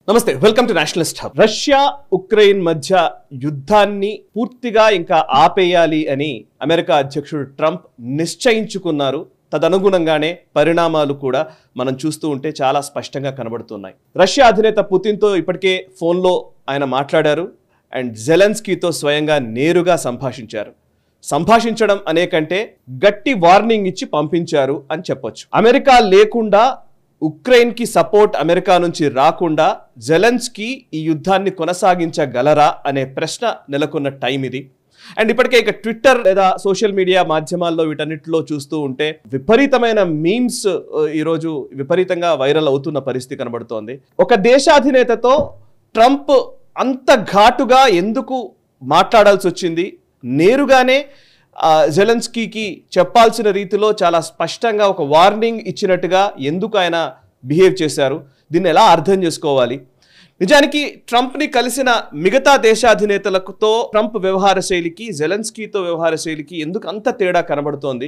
నమస్తే, welcome to Nationalist hub. Russia Ukraine మధ్య యుద్ధాన్ని పూర్తిగా ఇంకా ఆపేయాలి అని అమెరికా అధ్యక్షుడు ట్రంప్ నిశ్చయించుకున్నారు. తదనుగుణంగానే పరిణామాలు కూడా మనం చూస్తూ ఉంటే చాలా స్పష్టంగా కనబడుతున్నాయి. రష్యా అధినేత పుతిన్తో ఇప్పటికే ఫోన్లో ఆయన మాట్లాడారు అండ్ జెలెన్స్కీతో స్వయంగా నేరుగా సంభాషించారు. సంభాషించడం అనే కంటే గట్టి వార్నింగ్ ఇచ్చి పంపించారు అని చెప్పొచ్చు. అమెరికా లేకుండా, ఉక్రెయిన్ కి సపోర్ట్ అమెరికా నుంచి రాకుండా జెలెన్స్కీ ఈ యుద్ధాన్ని కొనసాగించగలరా అనే ప్రశ్న నెలకొన్న టైం ఇది. అండ్ ఇప్పటికే ఇక ట్విట్టర్ లేదా సోషల్ మీడియా మాధ్యమాల్లో వీటన్నిటిలో చూస్తూ ఉంటే విపరీతమైన మీమ్స్ ఈరోజు విపరీతంగా వైరల్ అవుతున్న పరిస్థితి కనబడుతోంది. ఒక దేశాధినేతతో ట్రంప్ అంత ఘాటుగా ఎందుకు మాట్లాడాల్సి వచ్చింది? నేరుగానే జెలెన్స్కీకి చెప్పాల్సిన రీతిలో చాలా స్పష్టంగా ఒక వార్నింగ్ ఇచ్చినట్టుగా ఎందుకు ఆయన బిహేవ్ చేశారు? దీన్ని ఎలా అర్థం చేసుకోవాలి? నిజానికి ట్రంప్ని కలిసిన మిగతా దేశాధినేతలతో ట్రంప్ వ్యవహార శైలికి, జెలెన్స్కీతో వ్యవహార శైలికి ఎందుకు అంత తేడా కనబడుతోంది?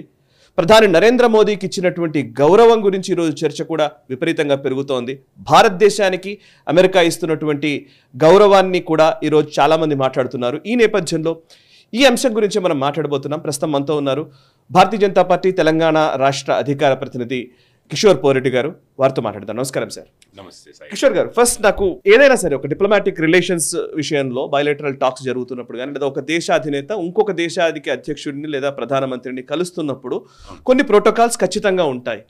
ప్రధాని నరేంద్ర మోదీకి ఇచ్చినటువంటి గౌరవం గురించి ఈరోజు చర్చ కూడా విపరీతంగా పెరుగుతోంది. భారతదేశానికి అమెరికా ఇస్తున్నటువంటి గౌరవాన్ని కూడా ఈరోజు చాలామంది మాట్లాడుతున్నారు. ఈ నేపథ్యంలో ఈ అంశం గురించి మనం మాట్లాడబోతున్నాం. ప్రస్తుతం మనతో ఉన్నారు భారతీయ జనతా పార్టీ తెలంగాణ రాష్ట్ర అధికార ప్రతినిధి కిషోర్ పోరెడ్డి గారు. వారితో మాట్లాడతాను. నమస్కారం సార్. నమస్తే కిషోర్ గారు, ఫస్ట్ నాకు ఏదైనా సరే ఒక డిప్లొమాటిక్ రిలేషన్స్ విషయంలో బయలేటరల్ టాక్స్ జరుగుతున్నప్పుడు కానీ, లేదా ఒక దేశాధినేత ఇంకొక దేశాధికి అధ్యక్షుడిని లేదా ప్రధానమంత్రిని కలుస్తున్నప్పుడు కొన్ని ప్రోటోకాల్స్ ఖచ్చితంగా ఉంటాయి.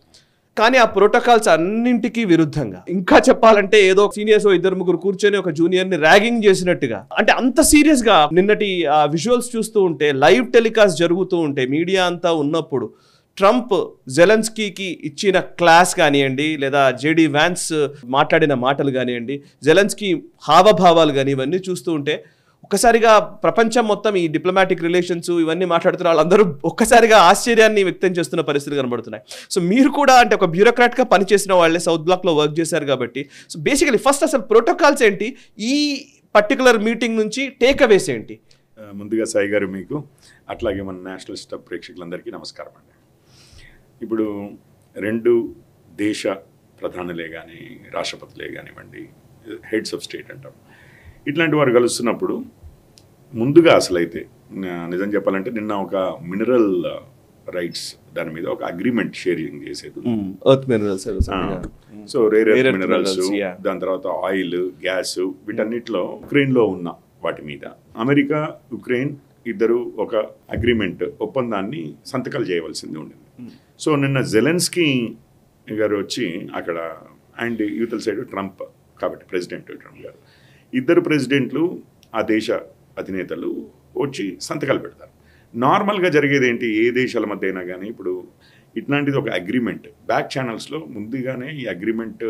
కానీ ఆ ప్రోటోకాల్స్ అన్నింటికీ విరుద్ధంగా, ఇంకా చెప్పాలంటే ఏదో సీనియర్స్ ఇద్దరు ముగ్గురు కూర్చొని ఒక జూనియర్ ని ర్యాగింగ్ చేసినట్టుగా, అంటే అంత సీరియస్ గా నిన్నటి ఆ విజువల్స్ చూస్తూ ఉంటే, లైవ్ టెలికాస్ట్ జరుగుతూ ఉంటే, మీడియా అంతా ఉన్నప్పుడు ట్రంప్ జెలెన్స్కీకి ఇచ్చిన క్లాస్ కానివ్వండి, లేదా జేడీ వ్యాన్స్ మాట్లాడిన మాటలు కానివ్వండి, జెలెన్స్కీ హావభావాలు కానీ, ఇవన్నీ చూస్తూ ఉంటే ఒక్కసారిగా ప్రపంచం మొత్తం ఈ డిప్లొమాటిక్ రిలేషన్స్ ఇవన్నీ మాట్లాడుతున్న వాళ్ళందరూ ఒక్కసారిగా ఆశ్చర్యాన్ని వ్యక్తం చేస్తున్న పరిస్థితులు కనబడుతున్నాయి. సో మీరు కూడా అంటే ఒక బ్యూరోక్రాట్గా పనిచేసిన వాళ్ళే, సౌత్ బ్లాక్లో వర్క్ చేశారు కాబట్టి, సో బేసికలీ ఫస్ట్ అసలు ప్రోటోకాల్స్ ఏంటి, ఈ పర్టికులర్ మీటింగ్ నుంచి టేక్ అవేస్ ఏంటి? ముందుగా సాయి గారు మీకు, అట్లాగే మన నేషనలిస్ట్ ప్రేక్షకులందరికీ నమస్కారం అండి. ఇప్పుడు రెండు దేశ ప్రధానులే కానీ, రాష్ట్రపతులే కానివ్వండి, హెడ్స్ ఆఫ్ స్టేట్ అంటాం, ఇట్లాంటి వారు కలుస్తున్నప్పుడు ముందుగా అసలైతే నిజం చెప్పాలంటే నిన్న ఒక మినరల్ రైట్స్ దాని మీద ఒక అగ్రిమెంట్ షేరింగ్ చేసేది. సో రేర్ ఎర్త్ మినరల్స్, దాని తర్వాత ఆయిల్, గ్యాస్, వీటన్నిటిలో ఉక్రెయిన్లో ఉన్న వాటి మీద అమెరికా, ఉక్రెయిన్ ఇద్దరు ఒక అగ్రిమెంట్ ఒప్పందాన్ని సంతకాలు చేయవలసింది ఉండింది. సో నిన్న జెలెన్స్కీ గారు వచ్చి అక్కడ, అండ్ యూతల్ సైడ్ ట్రంప్, కాబట్టి ప్రెసిడెంట్ ట్రంప్ గారు, ఇద్దరు ప్రెసిడెంట్లు ఆ దేశ అధినేతలు వచ్చి సంతకాలు పెడతారు. నార్మల్గా జరిగేది ఏంటి, ఏ దేశాల మధ్య అయినా కానీ ఇప్పుడు ఇట్లాంటిది ఒక అగ్రిమెంట్ బ్యాక్ ఛానల్స్లో ముందుగానే ఈ అగ్రిమెంట్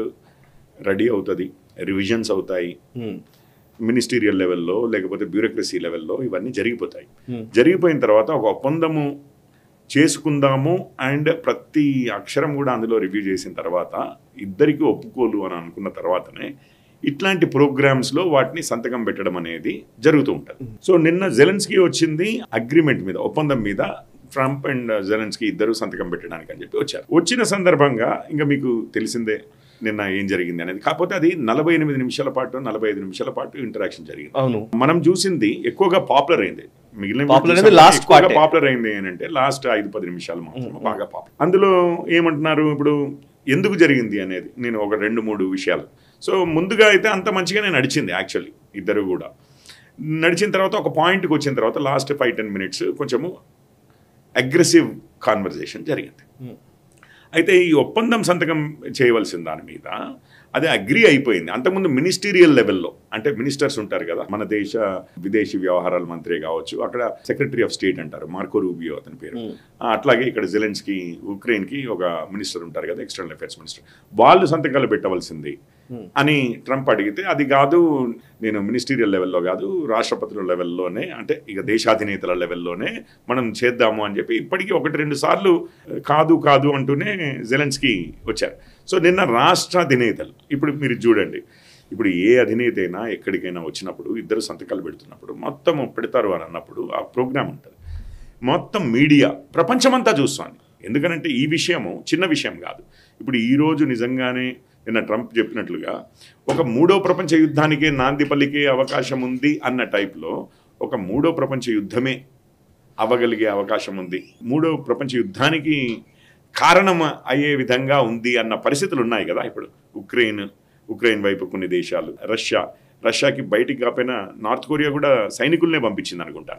రెడీ అవుతుంది, రివిజన్స్ అవుతాయి, మినిస్టీరియల్ లెవెల్లో లేకపోతే బ్యూరోక్రసీ లెవెల్లో ఇవన్నీ జరిగిపోతాయి. జరిగిపోయిన తర్వాత ఒక ఒప్పందము చేసుకుందాము అండ్ ప్రతి అక్షరం కూడా అందులో రివ్యూ చేసిన తర్వాత ఇద్దరికి ఒప్పుకోలు అని అనుకున్న తర్వాతనే ఇట్లాంటి ప్రోగ్రామ్స్లో వాటిని సంతకం పెట్టడం అనేది జరుగుతూ ఉంటుంది. సో నిన్న జెలెన్స్కీ వచ్చింది అగ్రిమెంట్ మీద, ఒప్పందం మీద ట్రంప్ అండ్ జెలెన్స్కీ ఇద్దరు సంతకం పెట్టడానికి అని చెప్పి వచ్చారు. వచ్చిన సందర్భంగా ఇంకా మీకు తెలిసిందే నిన్న ఏం జరిగింది అనేది. కాకపోతే అది 48 నిమిషాల పాటు 45 నిమిషాల పాటు ఇంటరాక్షన్ జరిగింది. మనం చూసింది ఎక్కువగా పాపులర్ అయింది, మిగిలిన పాపులర్ అయింది ఏంటంటే లాస్ట్ 5-10 నిమిషాలు మాత్రం బాగా పాపులర్. అందులో ఏమంటున్నారు ఇప్పుడు ఎందుకు జరిగింది అనేది నేను ఒక 2-3 విషయాలు. సో ముందుగా అయితే అంత మంచిగానే నడిచింది యాక్చువల్లీ, ఇద్దరు కూడా నడిచిన తర్వాత ఒక పాయింట్కి వచ్చిన తర్వాత లాస్ట్ 5-10 మినిట్స్ కొంచెము అగ్రెసివ్ కాన్వర్జేషన్ జరిగింది. అయితే ఈ ఒప్పందం సంతకం చేయవలసిన దాని మీద అది అగ్రీ అయిపోయింది. అంతకుముందు మినిస్టీరియల్ లెవెల్లో, అంటే మినిస్టర్స్ ఉంటారు కదా, మన దేశ విదేశీ వ్యవహారాల మంత్రి కావచ్చు, అక్కడ సెక్రటరీ ఆఫ్ స్టేట్ అంటారు, మార్కో రూబియో అతని పేరు. అట్లాగే ఇక్కడ జెలెన్స్కీ ఉక్రెయిన్కి ఒక మినిస్టర్ ఉంటారు కదా, ఎక్స్టర్నల్ అఫేర్స్ మినిస్టర్, వాళ్ళు సంతకాలు పెట్టవలసింది అని ట్రంప్ అడిగితే, అది కాదు, నేను మినిస్టీరియల్ లెవెల్లో కాదు, రాష్ట్రపతుల లెవెల్లోనే, అంటే ఇక దేశాధినేతల లెవెల్లోనే మనం చేద్దాము అని చెప్పి ఇప్పటికీ 1-2 సార్లు కాదు కాదు అంటూనే జెలెన్స్కీ వచ్చారు. సో నిన్న రాష్ట్ర అధినేతలు, ఇప్పుడు మీరు చూడండి, ఇప్పుడు ఏ అధినేత అయినా ఎక్కడికైనా వచ్చినప్పుడు ఇద్దరు సంతకాలు పెడుతున్నప్పుడు మొత్తం పెడతారు అని అన్నప్పుడు ఆ ప్రోగ్రామ్ ఉంటుంది, మొత్తం మీడియా ప్రపంచమంతా చూస్తాను. ఎందుకనంటే ఈ విషయము చిన్న విషయం కాదు. ఇప్పుడు ఈరోజు నిజంగానే నిన్న ట్రంప్ చెప్పినట్లుగా ఒక మూడో ప్రపంచ యుద్ధానికే నాంది పలికే అవకాశం ఉంది అన్న టైప్లో ఒక మూడో ప్రపంచ యుద్ధమే అవ్వగలిగే అవకాశం ఉంది, మూడో ప్రపంచ యుద్ధానికి కారణం అయ్యే విధంగా ఉంది అన్న పరిస్థితులు ఉన్నాయి కదా. ఇప్పుడు ఉక్రెయిన్ వైపు కొన్ని దేశాలు, రష్యాకి బయటికి కాకపోయినా నార్త్ కొరియా కూడా సైనికులనే పంపించింది అనుకుంటా.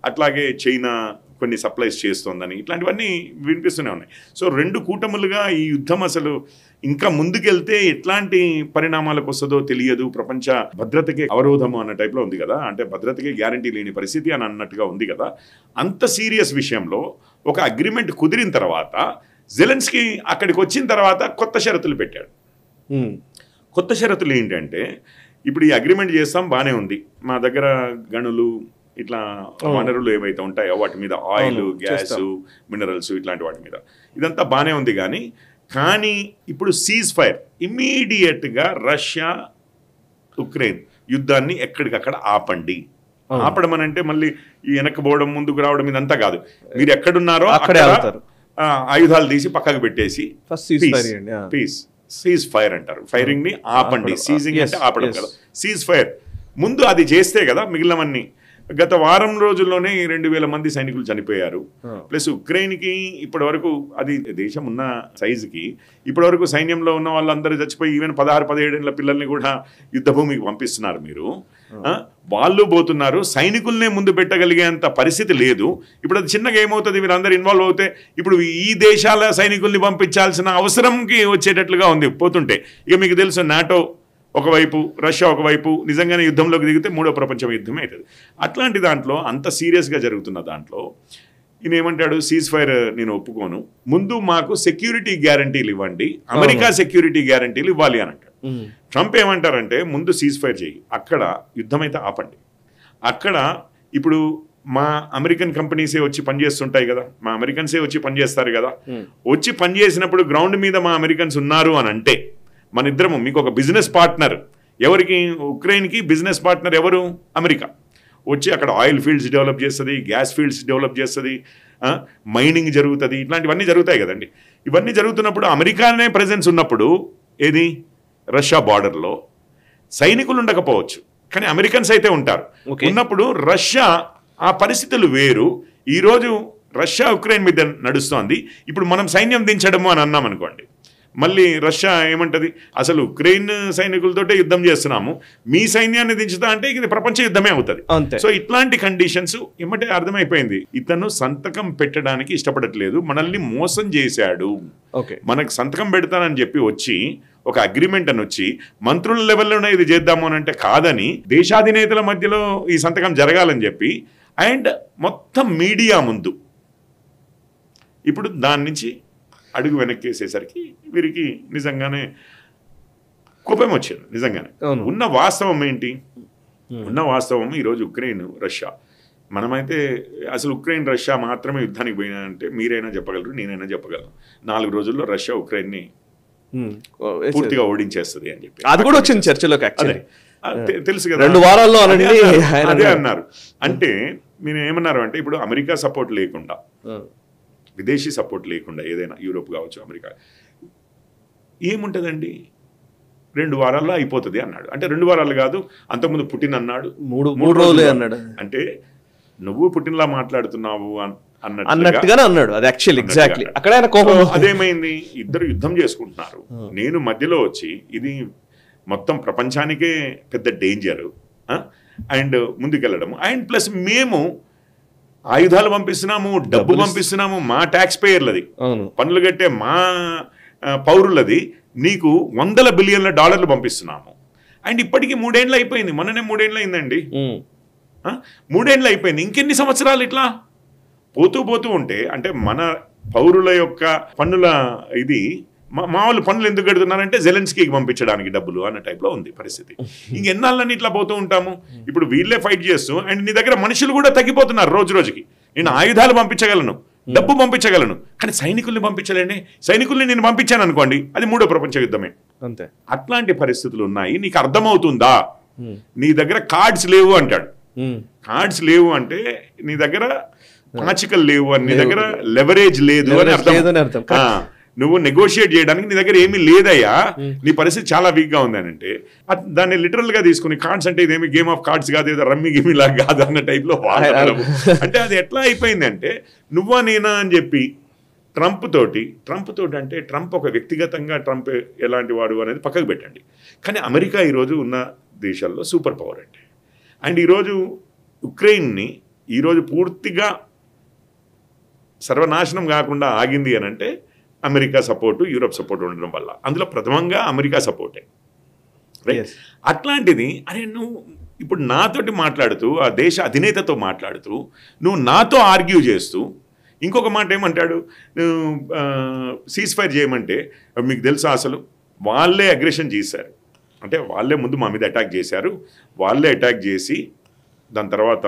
అట్లాగే చైనా కొన్ని సప్లైస్ చేస్తోందని ఇట్లాంటివన్నీ వినిపిస్తూనే ఉన్నాయి. సో 2 కూటములుగా ఈ యుద్ధం అసలు ఇంకా ముందుకెళ్తే ఎట్లాంటి పరిణామాలకు వస్తుందో తెలియదు, ప్రపంచ భద్రతకి అవరోధము అన్న టైప్లో ఉంది కదా, అంటే భద్రతకి గ్యారంటీ లేని పరిస్థితి అని అన్నట్టుగా ఉంది కదా. అంత సీరియస్ విషయంలో ఒక అగ్రిమెంట్ కుదిరిన తర్వాత జెలెన్స్కీ అక్కడికి వచ్చిన తర్వాత కొత్త షరతులు పెట్టాడు. కొత్త షరతులు ఏంటంటే, ఇప్పుడు ఈ అగ్రిమెంట్ చేస్తాం బాగానే ఉంది, మా దగ్గర గనులు ఇట్లా వనరులు ఏవైతే ఉంటాయో వాటి మీద ఆయిల్, గ్యాస్, మినరల్స్ ఇట్లాంటి వాటి మీద ఇదంతా బాగానే ఉంది. కానీ ఇప్పుడు సీజ్ ఫైర్ ఇమ్మీడియట్గా రష్యా ఉక్రెయిన్ యుద్ధాన్ని ఎక్కడికక్కడ ఆపండి. ఆపడం అని అంటే మళ్ళీ ఈ వెనక్కిపోవడం ముందుకు రావడం ఇదంతా కాదు, మీరు ఎక్కడున్నారో అక్కడ ఆయుధాలు తీసి పక్కకు పెట్టేసి పీస్ సీజ్ ఫైర్ అంటారు. ఫైరింగ్ ని ఆపండి, సీజింగ్ అంటే ఆపడం కదా. సీజ్ ఫైర్ ముందు అది చేస్తే కదా మిగిలినవన్నీ. గత వారం రోజుల్లోనే 2000 మంది సైనికులు చనిపోయారు. ప్లస్ ఉక్రెయిన్కి ఇప్పటి వరకు, అది దేశం ఉన్న సైజుకి ఇప్పటి వరకు సైన్యంలో ఉన్న వాళ్ళందరూ చచ్చిపోయి ఈవెన్ 16-17 ఏళ్ల పిల్లల్ని కూడా యుద్ధ భూమికి పంపిస్తున్నారు మీరు. వాళ్ళు పోతున్నారు, సైనికుల్నే ముందు పెట్టగలిగేంత పరిస్థితి లేదు. ఇప్పుడు అది చిన్నగా ఏమవుతుంది, వీళ్ళందరూ ఇన్వాల్వ్ అవుతే ఇప్పుడు ఈ దేశాల సైనికుల్ని పంపించాల్సిన అవసరంకి వచ్చేటట్లుగా ఉంది పోతుంటే. ఇక మీకు తెలుసు, నాటో ఒకవైపు, రష్యా ఒకవైపు, నిజంగానే యుద్ధంలోకి దిగితే మూడో ప్రపంచ యుద్ధమే అవుతుంది. అట్లాంటి దాంట్లో అంత సీరియస్గా జరుగుతున్న దాంట్లో ఈయన ఏమంటాడు, సీజ్ ఫైర్ నేను ఒప్పుకోను, ముందు మాకు సెక్యూరిటీ గ్యారంటీలు ఇవ్వండి, అమెరికా సెక్యూరిటీ గ్యారంటీలు ఇవ్వాలి అని అంటాడు. ట్రంప్ ఏమంటారంటే, ముందు సీజ్ ఫైర్ చేయి, అక్కడ యుద్ధం అయితే ఆపండి. అక్కడ ఇప్పుడు మా అమెరికన్ కంపెనీసే వచ్చి పనిచేస్తుంటాయి కదా, మా అమెరికన్సే వచ్చి పనిచేస్తారు కదా, వచ్చి పనిచేసినప్పుడు గ్రౌండ్ మీద మా అమెరికన్స్ ఉన్నారు అని అంటే మన ఇద్దరము, మీకు ఒక బిజినెస్ పార్ట్నర్, ఎవరికి, ఉక్రెయిన్కి బిజినెస్ పార్ట్నర్ ఎవరు, అమెరికా. వచ్చి అక్కడ ఆయిల్ ఫీల్డ్స్ డెవలప్ చేస్తుంది, గ్యాస్ ఫీల్డ్స్ డెవలప్ చేస్తుంది, మైనింగ్ జరుగుతుంది, ఇట్లాంటివన్నీ జరుగుతాయి కదండి. ఇవన్నీ జరుగుతున్నప్పుడు అమెరికానే ప్రెజెన్స్ ఉన్నప్పుడు, ఏది రష్యా బార్డర్లో సైనికులు ఉండకపోవచ్చు కానీ అమెరికన్స్ అయితే ఉంటారు. ఉన్నప్పుడు రష్యా ఆ పరిస్థితులు వేరు. ఈరోజు రష్యా ఉక్రెయిన్ మీద నడుస్తోంది, ఇప్పుడు మనం సైన్యం దించడము అని అన్నాం అనుకోండి, మళ్ళీ రష్యా ఏమంటది, అసలు ఉక్రెయిన్ సైనికులతోటే యుద్ధం చేస్తున్నాము, మీ సైన్యాన్ని దించుతా అంటే ఇది ప్రపంచ యుద్ధమే అవుతుంది. సో ఇట్లాంటి కండిషన్స్ ఏమంటే అర్థమైపోయింది, ఇతను సంతకం పెట్టడానికి ఇష్టపడట్లేదు, మనల్ని మోసం చేశాడు, మనకు సంతకం పెడతానని చెప్పి వచ్చి ఒక అగ్రిమెంట్ అని వచ్చి మంత్రుల లెవెల్లోనే ఇది చేద్దాము అని అంటే కాదని, దేశాధినేతల మధ్యలో ఈ సంతకం జరగాలని చెప్పి, అండ్ మొత్తం మీడియా ముందు ఇప్పుడు దాని నుంచి అడుగు వెనక్కేసేసరికి వీరికి నిజంగానే కోపం వచ్చింది. నిజంగానే ఉన్న వాస్తవం ఏంటి, ఉన్న వాస్తవం ఈరోజు ఉక్రెయిన్ రష్యా, మనమైతే అసలు ఉక్రెయిన్ రష్యా మాత్రమే యుద్ధానికి పోయినా అంటే మీరైనా చెప్పగలరు, నేనైనా చెప్పగలను, 4 రోజుల్లో రష్యా ఉక్రెయిన్ని పూర్తిగా ఓడించేస్తుంది అని చెప్పి అది కూడా వచ్చింది చర్చలోకి. తెలుసు కదా, 2 వారాల్లో అదే అన్నారు. అంటే మీరు ఏమన్నారు అంటే, ఇప్పుడు అమెరికా సపోర్ట్ లేకుండా, విదేశీ సపోర్ట్ లేకుండా ఏదైనా యూరోప్ కావచ్చు, అమెరికా, ఏముంటుందండి, 2 వారాల్లో అయిపోతుంది అన్నాడు. అంటే 2 వారాలు కాదు, అంతకుముందు పుటిన్ అన్నాడు 3 రోజులే అన్నాడు. అంటే నువ్వు పుటిన్లా మాట్లాడుతున్నావు అన్నట్టుగానే అన్నాడు. అది యాక్చువల్లీ ఎగ్జాక్ట్లీ అక్కడ ఆయన కోపం. అదేమైంది, ఇద్దరు యుద్ధం చేసుకుంటున్నారు, నేను మధ్యలో వచ్చి ఇది మొత్తం ప్రపంచానికే పెద్ద డేంజరు అండ్ ముందుకెళ్ళడం, అండ్ ప్లస్ మేము ఆయుధాలు పంపిస్తున్నాము, డబ్బు పంపిస్తున్నాము, మా ట్యాక్స్ పేయర్లది, పన్నులు కట్టే మా పౌరులది, నీకు $100 బిలియన్ల పంపిస్తున్నాము. అండ్ ఇప్పటికీ 3 ఏళ్ళు అయిపోయింది, మొన్ననే 3 ఏళ్ళు అయిందండి, 3 ఏళ్ళు అయిపోయింది, ఇంకెన్ని సంవత్సరాలు ఇట్లా పోతూ ఉంటే, అంటే మన పౌరుల యొక్క పన్నుల ఇది, మా వాళ్ళు పనులు ఎందుకు కడుతున్నారంటే జెలెన్స్కీకి పంపించడానికి డబ్బులు అన్న టైప్లో ఉంది పరిస్థితి. ఇంకెన్నాళ్ళని ఇట్లా పోతూ ఉంటాము. ఇప్పుడు వీళ్ళే ఫైట్ చేస్తూ, అండ్ నీ దగ్గర మనుషులు కూడా తగ్గిపోతున్నారు రోజు రోజుకి. నేను ఆయుధాలు పంపించగలను, డబ్బు పంపించగలను, కానీ సైనికుల్ని పంపించలేనే. సైనికుల్ని నేను పంపించాను అనుకోండి, అది 3వ ప్రపంచ యుద్ధమే. అంతే, అట్లాంటి పరిస్థితులు ఉన్నాయి. నీకు అర్థమవుతుందా, నీ దగ్గర కార్డ్స్ లేవు అంటాడు. కార్డ్స్ లేవు అంటే నీ దగ్గర పాచికలు లేవు అని, నీ దగ్గర లెవరేజ్ లేదు అని అర్థం. నువ్వు నెగోషియేట్ చేయడానికి నీ దగ్గర ఏమీ లేదయ్యా, నీ పరిస్థితి చాలా వీక్గా ఉంది అని అంటే దాన్ని లిటరల్గా తీసుకుని కార్డ్స్ అంటే ఇదేమి గేమ్ ఆఫ్ కార్డ్స్ కాదు, ఏదో రమ్మి గేమ్ ఇలా కాదు అన్న టైప్లో వాడడం. అంటే అది ఎట్లా అయిపోయింది అంటే నువ్వా నేనా అని చెప్పి ట్రంప్ తోటి అంటే ట్రంప్ ఒక వ్యక్తిగతంగా ట్రంప్ ఎలాంటి వాడు అనేది పక్కకు పెట్టండి, కానీ అమెరికా ఈరోజు ఉన్న దేశాల్లో సూపర్ పవర్ అండి. అండ్ ఈరోజు ఉక్రెయిన్ని ఈరోజు పూర్తిగా సర్వనాశనం కాకుండా ఆగింది అని అంటే అమెరికా సపోర్టు, యూరోప్ సపోర్ట్ ఉండడం వల్ల. అందులో ప్రథమంగా అమెరికా సపోర్టే, రైట్? అట్లాంటిది అరే నువ్వు ఇప్పుడు నాతోటి మాట్లాడుతూ, ఆ దేశ అధినేతతో మాట్లాడుతూ, నువ్వు నాతో ఆర్గ్యూ చేస్తూ, ఇంకొక మాట ఏమంటాడు, సీజ్ ఫైర్ చేయమంటే మీకు తెలుసా అసలు వాళ్ళే అగ్రెషన్ చేశారు, అంటే వాళ్ళే ముందు మా మీద అటాక్ చేశారు, వాళ్ళే అటాక్ చేసి దాని తర్వాత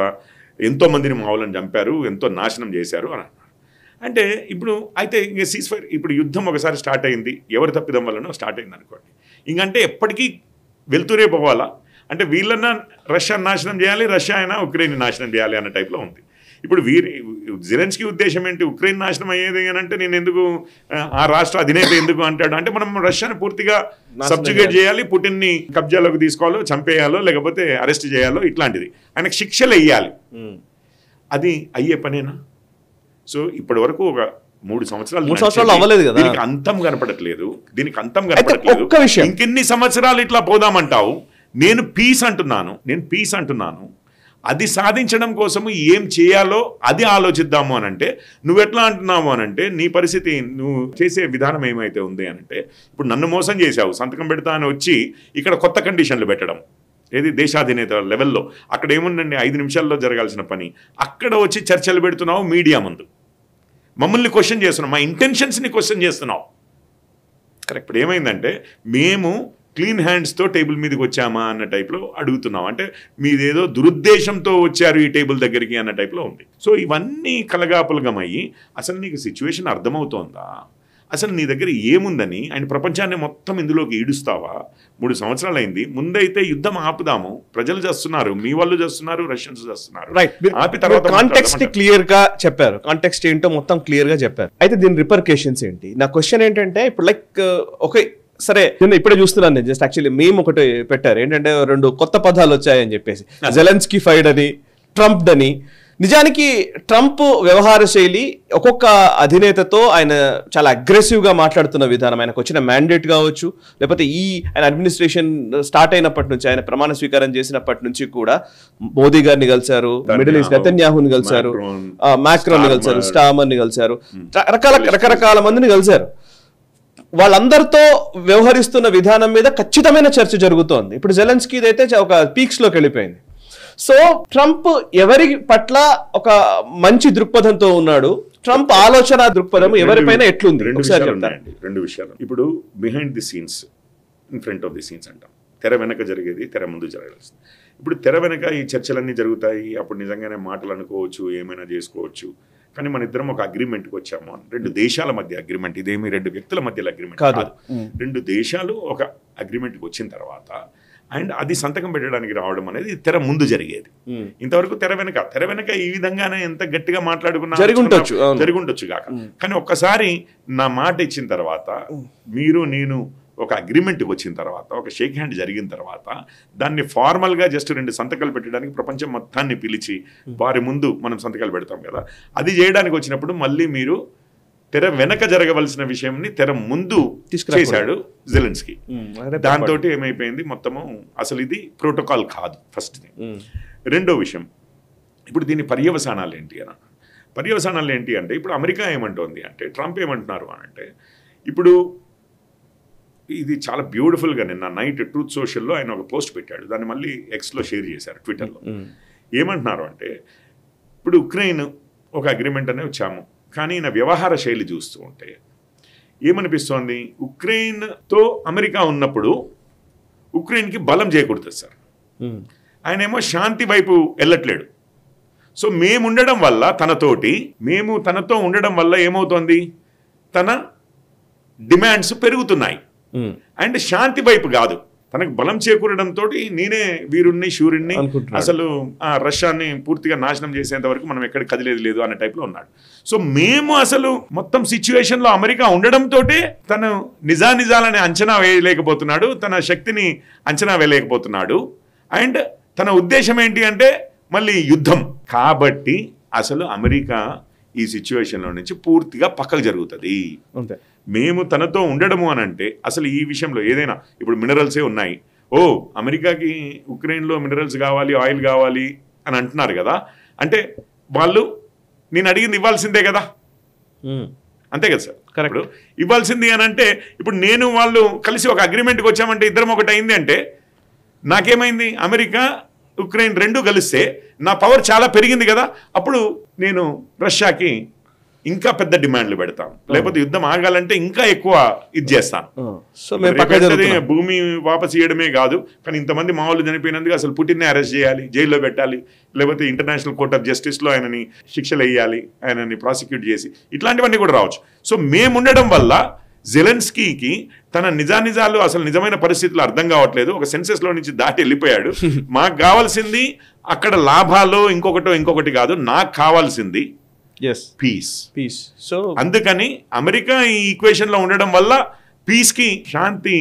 ఎంతోమందిని మా వాళ్ళని చంపారు, ఎంతో నాశనం చేశారు అని అన్నారు. అంటే ఇప్పుడు అయితే ఇంక సీజ్ ఫైర్, ఇప్పుడు యుద్ధం ఒకసారి స్టార్ట్ అయింది, ఎవరి తప్పిదం వల్లనో స్టార్ట్ అయింది అనుకోండి, ఇంకంటే ఎప్పటికీ వెళ్తూనే పోవాలా? అంటే వీళ్ళన్నా రష్యా నాశనం చేయాలి, రష్యా అయినా ఉక్రెయిన్ నాశనం చేయాలి అన్న టైప్లో ఉంది. ఇప్పుడు జెలెన్స్కీ ఉద్దేశం ఏంటి? ఉక్రెయిన్ నాశనం అయ్యేది అని అంటే నేను ఎందుకు, ఆ రాష్ట్ర అధినేత ఎందుకు అంటాడు అంటే మనం రష్యాను పూర్తిగా సబ్జుగేట్ చేయాలి, పుటిన్ని కబ్జాలోకి తీసుకోవాలో, చంపేయాలో, లేకపోతే అరెస్ట్ చేయాలో, ఇట్లాంటిది ఆయనకు శిక్షలు వేయాలి. అది అయ్యే పనేనా? సో ఇప్పటి వరకు ఒక 3 సంవత్సరాలు అవ్వలేదు కదా, దీనికి అంతం కనపడట్లేదు. ఇంకెన్ని సంవత్సరాలు ఇట్లా పోదామంటావు? నేను పీస్ అంటున్నాను. అది సాధించడం కోసము ఏం చేయాలో అది ఆలోచిద్దాము అని అంటే నువ్వు ఎట్లా అంటున్నావు అని అంటే నీ పరిస్థితి, నువ్వు చేసే విధానం ఏమైతే ఉంది అని అంటే ఇప్పుడు నన్ను మోసం చేశావు, సంతకం పెడతా అని వచ్చి ఇక్కడ కొత్త కండిషన్లు పెట్టడం, ఏది దేశాధినేత లెవెల్లో. అక్కడ ఏముందండి 5 నిమిషాల్లో జరగాల్సిన పని, అక్కడ వచ్చి చర్చలు పెడుతున్నావు మీడియా ముందు, మమ్మల్ని క్వశ్చన్ చేస్తున్నావు, మా ఇంటెన్షన్స్ని క్వశ్చన్ చేస్తున్నావు. కరెక్ట్. ఇప్పుడు ఏమైందంటే మేము క్లీన్ హ్యాండ్స్తో టేబుల్ మీదకి వచ్చామా అన్న టైప్లో అడుగుతున్నాం, అంటే మీదేదో దురుద్దేశంతో వచ్చారు ఈ టేబుల్ దగ్గరికి అన్న టైప్లో ఉంది. సో ఇవన్నీ కలగాపులగమయ్యి అసలు నీకు సిచ్యువేషన్ అర్థమవుతోందా, అసలు నీ దగ్గర ఏముందని ఆయన ప్రపంచాన్ని మొత్తం ఇందులోకి ఈడుస్తావా? 3 సంవత్సరాలు అయింది. ముందైతే యుద్ధం ఆపుదాము, ప్రజలు చేస్తున్నారు, మీ వాళ్ళు చేస్తున్నారు, రష్యన్స్ చేస్తున్నారు, ఆపి తర్వాత కాంటెక్స్ట్ క్లియర్ గా చెప్పారు, కాంటెక్స్ట్ ఏంటో మొత్తం క్లియర్ గా చెప్పారు. అయితే దీని రిపర్కేషన్స్ ఏంటి? నా క్వశ్చన్ ఏంటంటే ఇప్పుడు లైక్ ఓకే సరే, నేను ఇప్పుడే చూస్తున్నాను, నేను జస్ట్ యాక్చువల్లీ మేము ఒకటి పెట్టారు ఏంటంటే 2 కొత్త పదాలు వచ్చాయని చెప్పేసి, జెలెన్స్కీ ఫైడ్ అని, ట్రంప్ అని. నిజానికి ట్రంప్ వ్యవహార శైలి ఒక్కొక్క అధినేతతో ఆయన చాలా అగ్రెసివ్గా మాట్లాడుతున్న విధానం, ఆయనకు వచ్చిన మ్యాండేట్ కావచ్చు, లేకపోతే ఆయన అడ్మినిస్ట్రేషన్ స్టార్ట్ అయినప్పటి నుంచి, ఆయన ప్రమాణ స్వీకారం చేసినప్పటి నుంచి కూడా మోదీ గారిని కలిశారు, మిడిల్ ఈస్ట్ నెతన్యాహుని కలిశారు, మాక్రోన్ని కలిశారు, స్టామర్ని కలిశారు, రకరకాల మందిని కలిశారు. వాళ్ళందరితో వ్యవహరిస్తున్న విధానం మీద ఖచ్చితమైన చర్చ జరుగుతోంది. ఇప్పుడు జెలెన్స్కీది అయితే ఒక పీక్స్లోకి వెళ్ళిపోయింది. సో ట్రంప్ ఎవరి పట్ల ఒక మంచి దృక్పథంతో ఉన్నాడు, ట్రంప్ ఆలోచన దృక్పథం ఎవరిపైన ఎట్లుంది? 2 విషయాలు. ఇప్పుడు behind the scenes, in front of the scenes అంటాం. తెర వెనక జరిగేది తెర ముందు జరగాల్సింది. ఇప్పుడు తెర వెనక ఈ చర్చలన్నీ జరుగుతాయి, అప్పుడు నిజంగానే మాటలు అనుకోవచ్చు, ఏమైనా చేసుకోవచ్చు, కానీ మన ఇద్దరం ఒక అగ్రిమెంట్కి వచ్చాము. 2 దేశాల మధ్య అగ్రిమెంట్, ఇదేమి 2 వ్యక్తుల మధ్యలో అగ్రిమెంట్ కాదు. 2 దేశాలు ఒక అగ్రిమెంట్కి వచ్చిన తర్వాత అండ్ అది సంతకం పెట్టడానికి రావడం అనేది తెర ముందు జరిగేది. ఇంతవరకు తెర వెనక ఈ విధంగానే ఎంత గట్టిగా మాట్లాడుకున్నా జరుగుండొచ్చు కాక, కానీ ఒక్కసారి నా మాట ఇచ్చిన తర్వాత, నేను ఒక అగ్రిమెంట్కి వచ్చిన తర్వాత, ఒక షేక్ హ్యాండ్ జరిగిన తర్వాత, దాన్ని ఫార్మల్గా జస్ట్ 2 సంతకాలు పెట్టడానికి ప్రపంచం మొత్తాన్ని పిలిచి వారి ముందు మనం సంతకాలు పెడతాం కదా, అది చేయడానికి వచ్చినప్పుడు మళ్ళీ మీరు తెర వెనక జరగవలసిన విషయంని తెర ముందు చేశాడు జెలెన్స్కీ. దాంతో ఏమైపోయింది మొత్తము, అసలు ఇది ప్రోటోకాల్ కాదు ఫస్ట్ థింగ్. రెండో విషయం, ఇప్పుడు దీని పర్యవసానాలు ఏంటి అంటే ఇప్పుడు అమెరికా ఏమంటోంది అంటే, ట్రంప్ ఏమంటున్నారు అని అంటే, ఇప్పుడు ఇది చాలా బ్యూటిఫుల్గా నిన్న నైట్ ట్రూత్ సోషల్లో ఆయన ఒక పోస్ట్ పెట్టాడు, దాన్ని మళ్ళీ ఎక్స్లో షేర్ చేశారు, ట్విట్టర్లో. ఏమంటున్నారు అంటే, ఇప్పుడు ఉక్రెయిన్ ఒక అగ్రిమెంట్ అనే వచ్చాము, కానీ నా వ్యవహార శైలి చూస్తూ ఉంటే ఏమనిపిస్తోంది, ఉక్రెయిన్తో అమెరికా ఉన్నప్పుడు ఉక్రెయిన్కి బలం చేకూడుతుంది సార్, ఆయనేమో శాంతి వైపు వెళ్ళట్లేడు. సో మేముండడం వల్ల తనతో ఉండడం వల్ల ఏమవుతోంది, తన డిమాండ్స్ పెరుగుతున్నాయి. అండ్ శాంతి వైపు కాదు, తనకు బలం చేకూరడంతో నేనే వీరుణ్ణి శూరుణ్ణి, అసలు రష్యాని పూర్తిగా నాశనం చేసేంత వరకు మనం ఎక్కడ కదిలేదు లేదు అనే టైప్లో ఉన్నాడు. సో మేము అసలు మొత్తం సిచ్యువేషన్లో అమెరికా ఉండడంతో తను నిజానిజాలని అంచనా వేయలేకపోతున్నాడు, తన శక్తిని అంచనా వేయలేకపోతున్నాడు. అండ్ తన ఉద్దేశం ఏంటి అంటే మళ్ళీ యుద్ధం. కాబట్టి అసలు అమెరికా ఈ సిచ్యువేషన్లో నుంచి పూర్తిగా పక్కకు జరుగుతుంది. మేము తనతో ఉండడము అని అంటే అసలు ఈ విషయంలో ఏదైనా ఇప్పుడు మినరల్సే ఉన్నాయి, అమెరికాకి ఉక్రెయిన్లో మినరల్స్ కావాలి, ఆయిల్ కావాలి అని అంటున్నారు కదా, అంటే వాళ్ళు నేను అడిగింది ఇవ్వాల్సిందే కదా, అంతే కదా సార్. కరెక్ట్, ఇవ్వాల్సింది అని అంటే ఇప్పుడు నేను వాళ్ళు కలిసి ఒక అగ్రిమెంట్కి వచ్చామంటే ఇద్దరం ఒకటి అయింది అంటే నాకేమైంది, అమెరికా ఉక్రెయిన్ రెండు కలిస్తే నా పవర్ చాలా పెరిగింది కదా, అప్పుడు నేను రష్యాకి ఇంకా పెద్ద డిమాండ్లు పెడతాను, లేకపోతే యుద్ధం ఆగాలంటే ఇంకా ఎక్కువ ఇది చేస్తాను. భూమి వాపస్ ఇవ్వడమే కాదు, కానీ ఇంతమంది మామూలు చనిపోయినందుకు అసలు పుటిన్నే అరెస్ట్ చేయాలి, జైల్లో పెట్టాలి, లేకపోతే ఇంటర్నేషనల్ కోర్ట్ ఆఫ్ జస్టిస్లో ఆయనని శిక్షలు వేయాలి, ఆయనని ప్రాసిక్యూట్ చేసి ఇట్లాంటివన్నీ కూడా రావచ్చు. సో మేముండడం వల్ల జెలెన్స్కీకి తన నిజానిజాలు అసలు నిజమైన పరిస్థితులు అర్థం కావట్లేదు, ఒక సెన్సెస్లో నుంచి దాటి వెళ్ళిపోయాడు. మాకు కావాల్సింది అక్కడ లాభాలు ఇంకొకటి కాదు, నాకు కావాల్సింది పీస్. సో అందుకని అమెరికా ఈ ఈక్వేషన్లో ఉండడం వల్ల పీస్కి శాంతి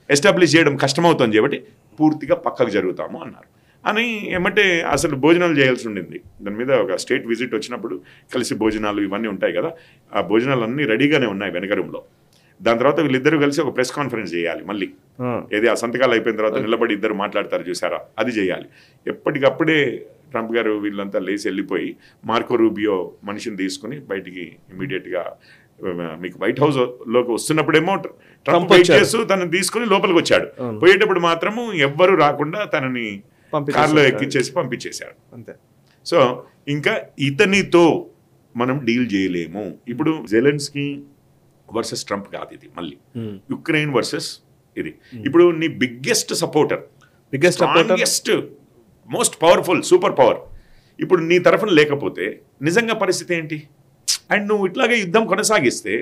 ఎస్టాబ్లిష్ చేయడం కష్టమవుతుంది కాబట్టి పూర్తిగా పక్కకు జరుగుతాము అన్నారు. అని ఏమంటే అసలు భోజనాలు చేయాల్సి ఉండింది. దాని మీద ఒక స్టేట్ విజిట్ వచ్చినప్పుడు కలిసి భోజనాలు ఇవన్నీ ఉంటాయి కదా, ఆ భోజనాలు అన్నీ రెడీగానే ఉన్నాయి వెనక రూమ్లో. దాని తర్వాత వీళ్ళిద్దరూ కలిసి ఒక ప్రెస్ కాన్ఫరెన్స్ చేయాలి మళ్ళీ, ఏది ఆ సంతకాలు అయిపోయిన తర్వాత నిలబడి ఇద్దరు మాట్లాడతారు చూసారా, అది చేయాలి. ఎప్పటికప్పుడే ట్రంప్ గారు వీళ్ళంతా లేచి వెళ్ళిపోయి మార్కో రూబియో మనిషిని తీసుకుని బయటికి ఇమీడియట్గా మీకు వైట్ హౌస్ లోకి వస్తున్నప్పుడేమో ట్రంప్ వెయిట్ చేస్తూ తనని తీసుకుని లోపలికి వచ్చాడు, పోయేటప్పుడు మాత్రము ఎవ్వరూ రాకుండా తనని కార్లో ఎక్కించేసి పంపించేశాడు అంతే. సో ఇంకా ఇతనితో మనం డీల్ చేయలేము. ఇప్పుడు జెలెన్స్కీ వర్సెస్ ట్రంప్ కాదు ఇది, మళ్ళీ యుక్రెయిన్ వర్సెస్ ఇది. ఇప్పుడు నీ biggest supporter, most powerful super power ఇప్పుడు నీ తరఫున లేకపోతే నిజంగా పరిస్థితి ఏంటి? అండ్ నువ్వు ఇట్లాగే యుద్ధం కొనసాగిస్తే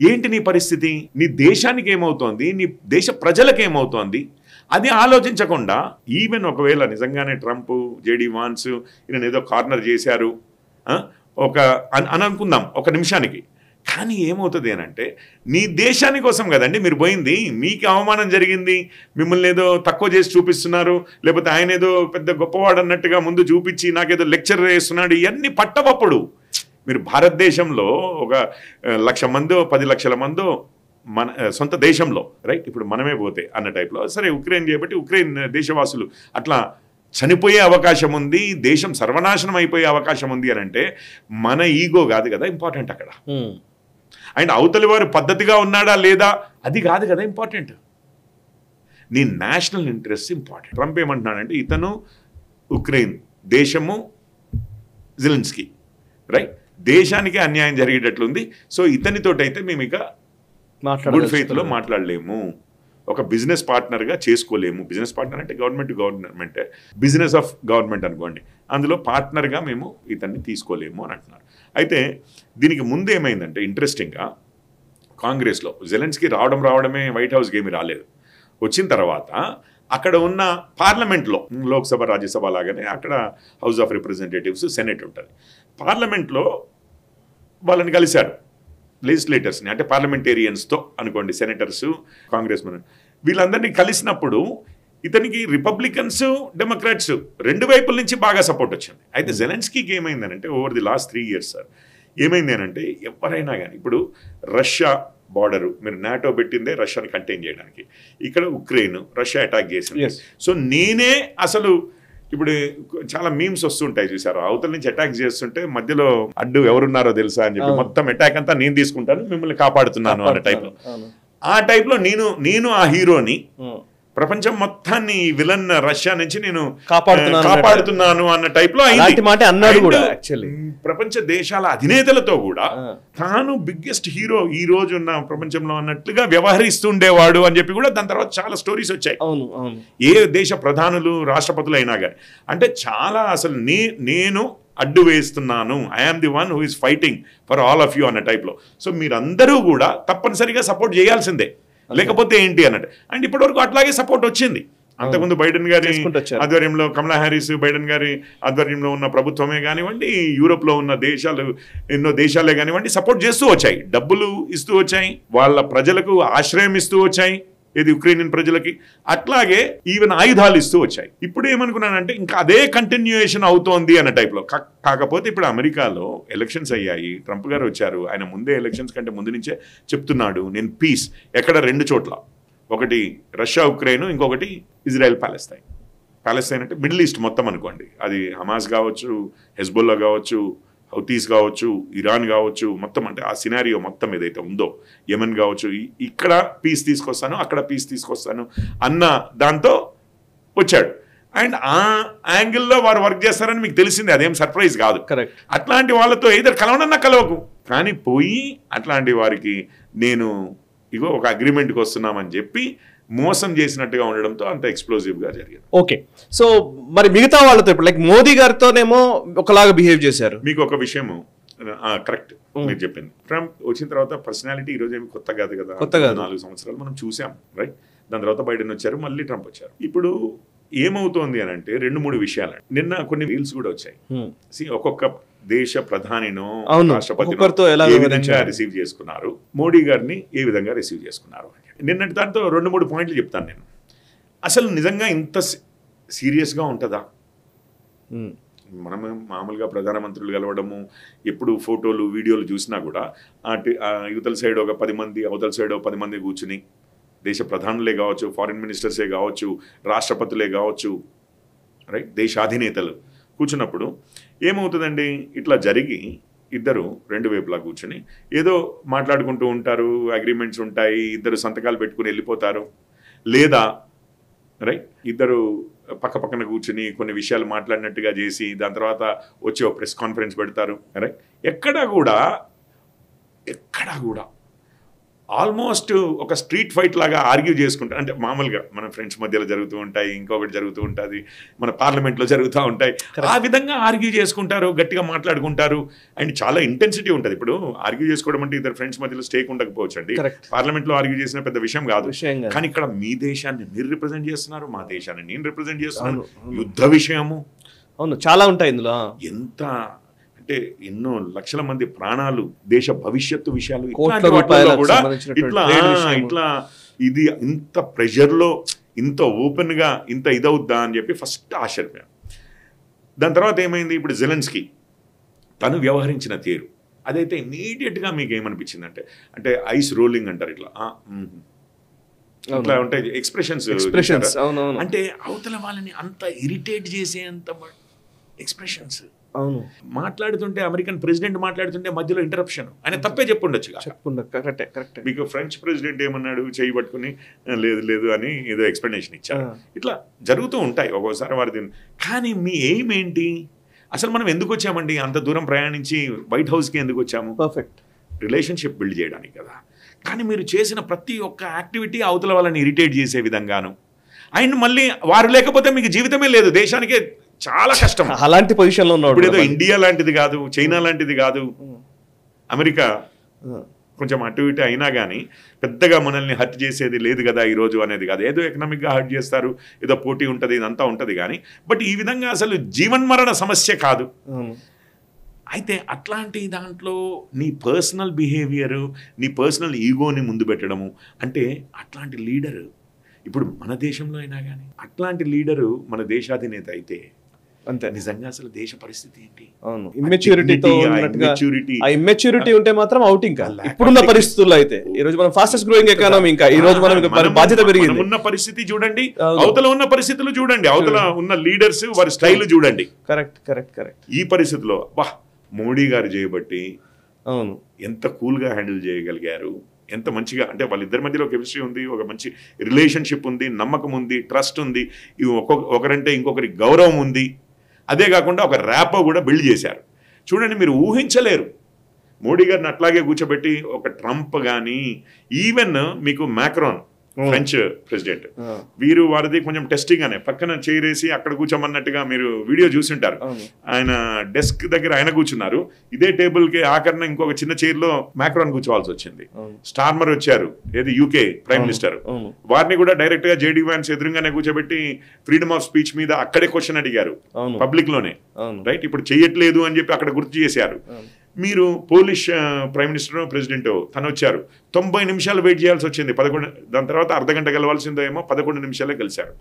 ఏంటి నీ పరిస్థితి? నీ దేశానికి ఏమవుతోంది, నీ దేశ ప్రజలకు ఏమవుతోంది, అది ఆలోచించకుండా ఈవెన్ ఒకవేళ నిజంగానే ట్రంప్ జేడీ వాన్స్ ఈయన ఏదో కార్నర్ చేశారు అని అనుకుందాం ఒక నిమిషానికి, కానీ ఏమవుతుంది అని అంటే నీ దేశాని కోసం కదండి మీరు పోయింది, మీకు అవమానం జరిగింది, మిమ్మల్ని ఏదో తక్కువ చేసి చూపిస్తున్నారు, లేకపోతే ఆయన ఏదో పెద్ద గొప్పవాడు అన్నట్టుగా ముందు చూపించి నాకేదో లెక్చర్ చేస్తున్నాడు, ఇవన్నీ పట్టవప్పుడు. మీరు భారతదేశంలో ఒక 1,00,000 మందో 10 లక్షల మందో మన సొంత దేశంలో రైట్ ఇప్పుడు మనమే పోతే అన్న టైప్లో సరే ఉక్రెయిన్ చేయబట్టి ఉక్రెయిన్ దేశవాసులు అట్లా చనిపోయే అవకాశం ఉంది, దేశం సర్వనాశనం అయిపోయే అవకాశం ఉంది అని అంటే మన ఈగో కాదు కదా ఇంపార్టెంట్ అక్కడ. అండ్ అవతలి వారు పద్ధతిగా ఉన్నాడా లేదా అది కాదు కదా ఇంపార్టెంట్, నీ నేషనల్ ఇంట్రెస్ట్ ఇంపార్టెంట్. ట్రంప్ ఏమంటున్నాడంటే ఇతను ఉక్రెయిన్ దేశము జెలెన్స్కీ రైట్ దేశానికి అన్యాయం జరిగేటట్లుంది, సో ఇతనితోటైతే మేము ఇక గుడ్ ఫెయిత్లో మాట్లాడలేము, ఒక బిజినెస్ పార్ట్నర్గా చేసుకోలేము. బిజినెస్ పార్ట్నర్ అంటే గవర్నమెంట్ టు గవర్నమెంటే, బిజినెస్ ఆఫ్ గవర్నమెంట్ అనుకోండి, అందులో పార్ట్నర్గా మేము ఇతన్ని తీసుకోలేము అని అంటున్నారు. అయితే దీనికి ముందు ఏమైందంటే ఇంట్రెస్టింగ్గా కాంగ్రెస్లో జెలెన్స్కీ రావడమే వైట్ హౌస్కి ఏమీ రాలేదు, వచ్చిన తర్వాత అక్కడ ఉన్న పార్లమెంట్లో లోక్సభ రాజ్యసభ లాగానే అక్కడ హౌస్ ఆఫ్ రిప్రజెంటేటివ్స్ సెనెట్ ఉంటుంది, పార్లమెంట్లో వాళ్ళని కలిశారు లెజిస్లేటర్స్ని, అంటే పార్లమెంటేరియన్స్తో అనుకోండి, సెనేటర్స్ కాంగ్రెస్ మెన్ వీళ్ళందరినీ కలిసినప్పుడు ఇతనికి రిపబ్లికన్స్ డెమోక్రాట్స్ రెండు వైపుల నుంచి బాగా సపోర్ట్ వచ్చింది. అయితే జెలెన్స్కీకి ఏమైందనంటే over the last 3 years sir ఏమైంది అనంటే ఎవరైనా కానీ ఇప్పుడు రష్యా బార్డరు మీరు నాటో పెట్టిందే రష్యాని కంటైన్ చేయడానికి, ఇక్కడ ఉక్రెయిన్ రష్యా అటాక్ చేసింది. సో నేనే అసలు ఇప్పుడు చాలా మీమ్స్ వస్తుంటాయి చూసారు, అవతల నుంచి అటాక్ చేస్తుంటే మధ్యలో అడ్డు ఎవరున్నారో తెలుసా అని చెప్పి మొత్తం అటాక్ అంతా నేను తీసుకుంటాను మిమ్మల్ని కాపాడుతున్నాను అన్న టైప్లో, ఆ టైప్లో నేను ఆ హీరోని ప్రపంచం మొత్తాన్ని విలన్ రష్యా నుంచి నేను కాపాడుతున్నాను అన్న టైప్లో ప్రపంచ దేశాల అధినేతలతో కూడా తాను బిగ్గెస్ట్ హీరో ఈ రోజు ఉన్న ప్రపంచంలో అన్నట్లుగా వ్యవహరిస్తుండేవాడు అని చెప్పి కూడా దాని తర్వాత చాలా స్టోరీస్ వచ్చాయి. ఏ దేశ ప్రధానులు రాష్ట్రపతులు అయినా కానీ అంటే చాలా అసలు నేను అడ్డు వేస్తున్నాను, I am the one who is fighting for all of you అన్న టైప్లో. సో మీరందరూ కూడా తప్పనిసరిగా సపోర్ట్ చేయాల్సిందే, లేకపోతే ఏంటి అన్నట్టు. అండ్ ఇప్పటివరకు అట్లాగే సపోర్ట్ వచ్చింది. అంతకుముందు బైడెన్ గారి ఆధ్వర్యంలో, కమలా హ్యారిస్ బైడెన్ గారి ఆధ్వర్యంలో ఉన్న ప్రభుత్వమే కానివ్వండి, యూరోప్లో ఉన్న దేశాలు ఎన్నో దేశాలే కానివ్వండి సపోర్ట్ చేస్తూ వచ్చాయి, డబ్బులు ఇస్తూ వచ్చాయి, వాళ్ళ ప్రజలకు ఆశ్రయం ఇస్తూ వచ్చాయి, ఏది యుక్రెయిన్ ప్రజలకి. అట్లాగే ఈవెన్ ఆయుధాలు ఇస్తూ వచ్చాయి. ఇప్పుడు ఏమనుకున్నానంటే ఇంకా అదే కంటిన్యూయేషన్ అవుతోంది అన్న టైప్లో. కాకపోతే ఇప్పుడు అమెరికాలో ఎలక్షన్స్ అయ్యాయి, ట్రంప్ గారు వచ్చారు. ఆయన ముందే ఎలక్షన్స్ కంటే ముందు నుంచే చెప్తున్నాడు నేను పీస్ ఎక్కడ 2 చోట్ల, ఒకటి రష్యా ఉక్రెయిన్, ఇంకొకటి ఇజ్రాయెల్ పాలెస్తైన్. పాలెస్తైన్ అంటే మిడిల్ ఈస్ట్ మొత్తం అనుకోండి, అది హమాస్ కావచ్చు, హెజ్బొల్లా కావచ్చు, హౌతీస్ కావచ్చు, ఇరాన్ కావచ్చు, మొత్తం అంటే ఆ సినారియో మొత్తం ఏదైతే ఉందో, యెమెన్ కావచ్చు, ఇక్కడ పీస్ తీసుకొస్తాను అక్కడ పీస్ తీసుకొస్తాను అన్న దాంతో వచ్చాడు. అండ్ ఆ యాంగిల్లో వారు వర్క్ చేస్తారని మీకు తెలిసిందే, అదేం సర్ప్రైజ్ కాదు. అట్లాంటి వాళ్ళతో ఏదో కలవనన్నా కలవకు, కానీ పోయి అట్లాంటి వారికి నేను ఇగో ఒక అగ్రిమెంట్కి వస్తున్నామని చెప్పి మోసం చేసినట్టుగా ఉండడంతో అంత ఎక్స్ప్లోజివ్గా జరిగింది. ఓకే, సో మరి మిగతా వాళ్ళతో ఇప్పుడు లైక్ మోదీ గారితోనేమో ఒకలాగా బిహేవ్ చేశారు. మీకు ఒక విషయము కరెక్ట్ మీరు చెప్పింది, ట్రంప్ వచ్చిన తర్వాత పర్సనాలిటీ ఈరోజు ఏమి కొత్త కాదు కదా, 4 సంవత్సరాలు మనం చూసాం, రైట్? దాని తర్వాత బైడెన్ వచ్చారు, మళ్ళీ ట్రంప్ వచ్చారు. ఇప్పుడు ఏమవుతోంది అని అంటే 2-3 విషయాలు. నిన్న కొన్ని రీల్స్ కూడా వచ్చాయి. ఒక్కొక్క దేశ ప్రధానినో రాష్ట్రపతితో ఏ విధంగా రిసీవ్ చేసుకున్నారు, మోడీ గారిని ఏ విధంగా రిసీవ్ చేసుకున్నారు. నిన్నటి దాంతో 2-3 పాయింట్లు చెప్తాను నేను. అసలు నిజంగా ఇంత సీరియస్గా ఉంటుందా? మనం మామూలుగా ప్రధానమంత్రులు కలవడము, ఎప్పుడు ఫోటోలు వీడియోలు చూసినా కూడా యువతల సైడ్ ఒక 10 మంది, అవతల సైడ్ 10 మంది కూర్చుని, దేశ ప్రధానులే కావచ్చు, ఫారిన్ మినిస్టర్సే కావచ్చు, రాష్ట్రపతులే కావచ్చు, రైట్, దేశాధినేతలు కూర్చున్నప్పుడు ఏమవుతుందండి? ఇట్లా జరిగి ఇద్దరు 2 వైపులా కూర్చొని ఏదో మాట్లాడుకుంటూ ఉంటారు, అగ్రిమెంట్స్ ఉంటాయి, ఇద్దరు సంతకాలు పెట్టుకుని వెళ్ళిపోతారు. లేదా రైట్, ఇద్దరు పక్క పక్కన కూర్చుని కొన్ని విషయాలు మాట్లాడినట్టుగా చేసి దాని తర్వాత వచ్చి ఒక ప్రెస్ కాన్ఫరెన్స్ పెడతారు. రైట్, ఎక్కడా కూడా ఆల్మోస్ట్ ఒక స్ట్రీట్ ఫైట్ లాగా ఆర్గ్యూ చేసుకుంటారు. అంటే మామూలుగా మన ఫ్రెండ్స్ మధ్యలో జరుగుతూ ఉంటాయి, ఇంకొకటి జరుగుతూ ఉంటుంది, మన పార్లమెంట్లో జరుగుతూ ఉంటాయి. ఆ విధంగా ఆర్గ్యూ చేసుకుంటారు, గట్టిగా మాట్లాడుకుంటారు, అండ్ చాలా ఇంటెన్సిటీ ఉంటుంది. ఇప్పుడు ఆర్గ్యూ చేసుకోవడం అంటే ఇద్దరు ఫ్రెండ్స్ మధ్యలో స్టేక్ ఉండకపోవచ్చు అండి, పార్లమెంట్లో ఆర్గ్యూ చేసిన పెద్ద విషయం కాదు. కానీ ఇక్కడ మీ దేశాన్ని మీరు రిప్రజెంట్ చేస్తున్నారు, మా దేశాన్ని నేను రిప్రజెంట్ చేస్తున్నాను, యుద్ధ విషయము. అవును, చాలా ఉంటాయి ఇందులో. ఎంత అంటే ఎన్నో లక్షల మంది ప్రాణాలు, దేశ భవిష్యత్తు విషయాలు, ఇట్లా ఇది ఇంత ప్రెషర్లో ఇంత ఓపెన్గా ఇంత ఇదవుద్దా అని చెప్పి ఫస్ట్ ఆశ్చర్యపోయాను. దాని తర్వాత ఏమైంది? ఇప్పుడు జెలెన్స్కీ తను వ్యవహరించిన తీరు అదైతే ఇమీడియట్గా మీకు ఏమనిపించిందంటే, అంటే ఐస్ రోలింగ్ అంటారు, ఇట్లా ఉంటాయి ఎక్స్ప్రెషన్స్. అంటే అవతల వాళ్ళని అంత ఇరిటేట్ చేసేంత ఎక్స్ప్రెషన్స్. అవును, మాట్లాడుతుంటే అమెరికన్ ప్రెసిడెంట్ మాట్లాడుతుంటే మధ్యలో ఇంటరప్షన్. ఆయన తప్పే చెప్పుండొచ్చు. మీకు ఫ్రెంచ్ ప్రెసిడెంట్ ఏమన్నాడు, చేయి పట్టుకుని లేదు అని ఏదో ఎక్స్ప్లెనేషన్ ఇచ్చారు. ఇట్లా జరుగుతూ ఉంటాయి ఒక్కోసారి వారి. కానీ మీ ఎయిమ్ ఏంటి? అసలు మనం ఎందుకు వచ్చామండి? అంత దూరం ప్రయాణించి వైట్ హౌస్కి ఎందుకు వచ్చాము? పర్ఫెక్ట్ రిలేషన్షిప్ బిల్డ్ చేయడానికి కదా. కానీ మీరు చేసిన ప్రతి ఒక్క యాక్టివిటీ అవతల వాళ్ళని ఇరిటేట్ చేసే విధంగాను, అండ్ మళ్ళీ వారు లేకపోతే మీకు జీవితమే లేదు, దేశానికే చాలా కష్టం. అలాంటి పొజిషన్లో ఉన్నాడు. ఇప్పుడు ఏదో ఇండియా లాంటిది కాదు, చైనా లాంటిది కాదు, అమెరికా కొంచెం అటు ఇటు అయినా కానీ పెద్దగా మనల్ని హర్ట్ చేసేది లేదు కదా ఈరోజు అనేది కాదు. ఏదో ఎకనామిక్గా హర్ట్ చేస్తారు, ఏదో పోటీ ఉంటుంది, ఇదంతా ఉంటుంది. కానీ బట్ ఈ విధంగా అసలు జీవన్మరణ సమస్య కాదు. అయితే అట్లాంటి దాంట్లో నీ పర్సనల్ బిహేవియరు, నీ పర్సనల్ ఈగోని ముందు పెట్టడము, అంటే అట్లాంటి లీడరు ఇప్పుడు మన దేశంలో అయినా కానీ అట్లాంటి లీడరు మన దేశాధినేత అయితే అంతే. నిజంగా అసలు దేశ పరిస్థితి ఏంటి? అవును, ఇమ్మెచ్యూరిటీ ఉంటే మాత్రం అవుట్. ఇంకా ఇప్పుడున్న పరిస్థితుల్లో అయితే ఈ రోజు మనం ఫాస్టెస్ట్ గ్రోయింగ్ ఎకానమీ, ఇంకా ఈ రోజు మనం బాధ్యత పెరిగింది. ఉన్న పరిస్థితి చూడండి, అవతల ఉన్న పరిస్థితులు చూడండి, అవతల ఉన్న లీడర్స్ వారి స్టైల్ చూడండి. కరెక్ట్. ఈ పరిస్థితిలో మోడీ గారు చేయబట్టి అవును ఎంత కూల్గా హ్యాండిల్ చేయగలిగారు, ఎంత మంచిగా. అంటే వాళ్ళిద్దరి మధ్యలో కెమిస్ట్రీ ఉంది, ఒక మంచి రిలేషన్షిప్ ఉంది, నమ్మకం ఉంది, ట్రస్ట్ ఉంది, ఒకరంటే ఇంకొకరి గౌరవం ఉంది. అదే కాకుండా ఒక ర్యాపో కూడా బిల్డ్ చేశారు. చూడండి, మీరు ఊహించలేరు మోడీ గారిని అట్లాగే కూర్చోబెట్టి ఒక ట్రంప్ కానీ, ఈవెన్ మీకు మ్యాక్రాన్ ఫ్రెంచ్ ప్రెసిడెంట్. వీరు వారిది కొంచెం టెస్టింగ్ అనే పక్కన చేరేసి అక్కడ కూర్చోమన్నట్టుగా మీరు వీడియో చూసింటారు. ఆయన డెస్క్ దగ్గర ఆయన కూర్చున్నారు, ఇదే టేబుల్ కి ఆఖరణ ఇంకొక చిన్న చైర్ లో మ్యాక్రాన్ కూర్చోవాల్సి వచ్చింది. స్టార్మర్ వచ్చారు, ఏది యూకే ప్రైమ్ మినిస్టర్, వారిని కూడా డైరెక్ట్ గా జేడీ వ్యాన్స్ ఎదురుగానే కూర్చోబెట్టి ఫ్రీడమ్ ఆఫ్ స్పీచ్ మీద అక్కడే క్వశ్చన్ అడిగారు పబ్లిక్ లోనే. రైట్, ఇప్పుడు చెయ్యట్లేదు అని చెప్పి అక్కడ గుర్తు చేశారు. మీరు పోలిష్ ప్రైమ్ మినిస్టర్ ప్రెసిడెంట్ తను వచ్చారు, 90 నిమిషాలు వెయిట్ చేయాల్సి వచ్చింది. 11, దాని తర్వాత అర్ధగంట గెలవాల్సిందో ఏమో 11 నిమిషాలే గెలిచారు.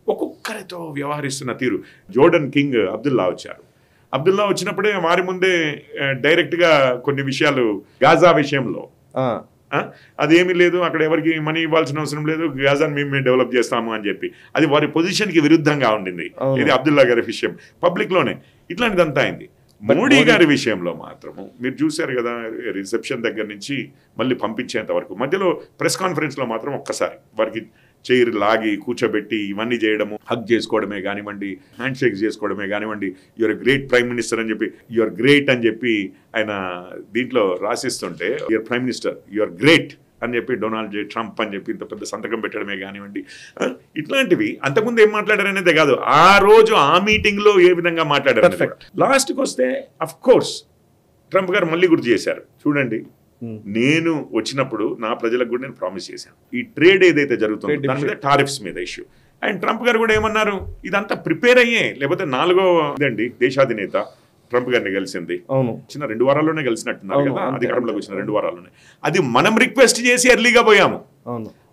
ఒక్కొక్కరితో వ్యవహరిస్తున్న తీరు. జోర్డన్ కింగ్ అబ్దుల్లా వచ్చారు. అబ్దుల్లా వచ్చినప్పుడే వారి ముందే డైరెక్ట్గా కొన్ని విషయాలు, గాజా విషయంలో అదేమీ లేదు, అక్కడ ఎవరికి మనీ ఇవ్వాల్సిన అవసరం లేదు, గాజాని మేము డెవలప్ చేస్తాము అని చెప్పి, అది వారి పొజిషన్కి విరుద్ధంగా ఉండింది. ఇది అబ్దుల్లా గారి విషయం పబ్లిక్ లోనే. ఇట్లాంటిదంతా అయింది. మోడీ గారి విషయంలో మాత్రము మీరు చూశారు కదా, రిసెప్షన్ దగ్గర నుంచి మళ్ళీ పంపించేంత వరకు మధ్యలో ప్రెస్ కాన్ఫరెన్స్ లో మాత్రం ఒక్కసారి వారికి చైర్ లాగి కూర్చోబెట్టి ఇవన్నీ చేయడము, హగ్ చేసుకోవడమే కానివ్వండి, హ్యాండ్ షేక్ చేసుకోవడమే కానివ్వండి, యువర్ గ్రేట్ ప్రైమ్ మినిస్టర్ అని చెప్పి, యువర్ గ్రేట్ అని చెప్పి ఆయన దీంట్లో రాసిస్తుంటే, your prime minister your great అని చెప్పి డొనాల్డ్ జే ట్రంప్ అని చెప్పి ఇంత పెద్ద సంతకం పెట్టడమే కానివ్వండి, ఇట్లాంటివి అంతకుముందు ఏం మాట్లాడారనేదే కాదు, ఆ రోజు ఆ మీటింగ్ లో ఏ విధంగా మాట్లాడారు. లాస్ట్కి వస్తే అఫ్ కోర్స్ ట్రంప్ గారు మళ్ళీ గుర్తు చేశారు, చూడండి నేను వచ్చినప్పుడు నా ప్రజలకు కూడా నేను ప్రామిస్ చేశాను, ఈ ట్రేడ్ ఏదైతే జరుగుతుందో దాని మీద టారిఫ్స్ మీద ఇష్యూ. అండ్ ట్రంప్ గారు కూడా ఏమన్నారు, ఇదంతా ప్రిపేర్ అయ్యే, లేకపోతే 4వ దేశాధినేత ట్రంప్ గారిని కలిసింది చిన్న 2 వారాల్లోనే కలిసినట్టున్నారు కదా, అధికారంలోకి వచ్చిన 2 వారాల్లోనే. అది మనం రిక్వెస్ట్ చేసి ఎర్లీగా పోయాము,